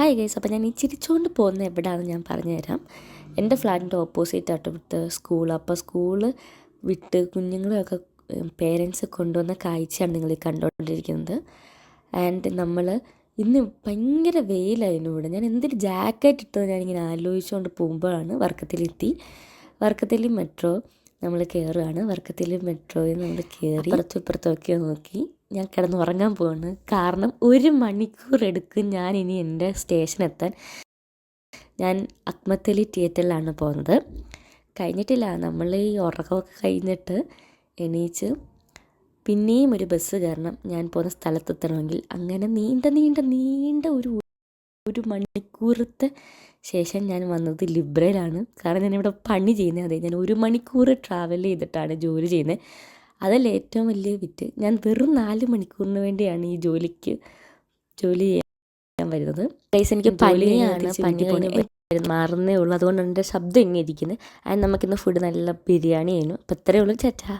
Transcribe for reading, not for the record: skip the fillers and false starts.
Hi guys, അപ്പോൾ ഞാൻ ഈ ചിരിച്ചുകൊണ്ട് പോകുന്നത് എവിടെയാണെന്ന് ഞാൻ പറഞ്ഞുതരാം. എൻ്റെ ഫ്ലാറ്റിൻ്റെ ഓപ്പോസിറ്റ് ആയിട്ട് ഇവിടുത്തെ സ്കൂൾ. അപ്പോൾ സ്കൂള് വിട്ട് കുഞ്ഞുങ്ങളെയൊക്കെ പേരൻസ് കൊണ്ടുവന്ന കാഴ്ചയാണ് നിങ്ങൾ ഈ കണ്ടുകൊണ്ടിരിക്കുന്നത്. ആൻഡ് നമ്മൾ ഇന്ന് ഭയങ്കര വെയിലായിരുന്നു ഇവിടെ. ഞാൻ എന്തൊരു ജാക്കറ്റ് ഇട്ടത് ഞാനിങ്ങനെ ആലോചിച്ചുകൊണ്ട് പോകുമ്പോഴാണ് വർക്കത്തിൽ മെട്രോ നമ്മൾ കയറുകയാണ്. വർക്കത്തിൽ മെട്രോയിൽ നമ്മൾ കയറി അപ്പുറത്തും ഇപ്പുറത്തൊക്കെ നോക്കി ഞാൻ കിടന്ന് ഉറങ്ങാൻ പോവാണ്. കാരണം 1 മണിക്കൂർ എടുക്കും ഞാൻ ഇനി എൻ്റെ സ്റ്റേഷനെത്താൻ. ഞാൻ അക്മത്തലി തിയേറ്ററിലാണ് പോകുന്നത്. കഴിഞ്ഞിട്ടില്ല, നമ്മൾ ഈ ഉറക്കമൊക്കെ കഴിഞ്ഞിട്ട് എണീച്ച് പിന്നെയും ഒരു ബസ് കയറണം ഞാൻ പോകുന്ന സ്ഥലത്തെത്തണമെങ്കിൽ. അങ്ങനെ നീണ്ട ഒരു മണിക്കൂറത്തെ ശേഷം ഞാൻ വന്നത് ലിബ്രയിലാണ്. കാരണം ഞാനിവിടെ പണി ചെയ്യുന്നത്. അതെ, ഞാൻ 1 മണിക്കൂർ ട്രാവൽ ചെയ്തിട്ടാണ് ജോലി ചെയ്യുന്നത്. അതല്ല ഏറ്റവും വലിയ വിറ്റ്. ഞാൻ വെറും 4 മണിക്കൂറിന് വേണ്ടിയാണ് ഈ ജോലി ചെയ്യാൻ വരുന്നത്. ഗൈസ്, എനിക്ക് പനിയാണ്. പനി മാറുന്നേ ഉള്ളൂ. അതുകൊണ്ട് എൻ്റെ ശബ്ദം ഇങ്ങനെ ഇരിക്കുന്നത്. ആൻഡ് നമുക്കിന്ന് ഫുഡ് നല്ല ബിരിയാണി ആയിരുന്നു. അപ്പോൾ ഇത്രയേ ഉള്ളൂ. ചാച്ചാ.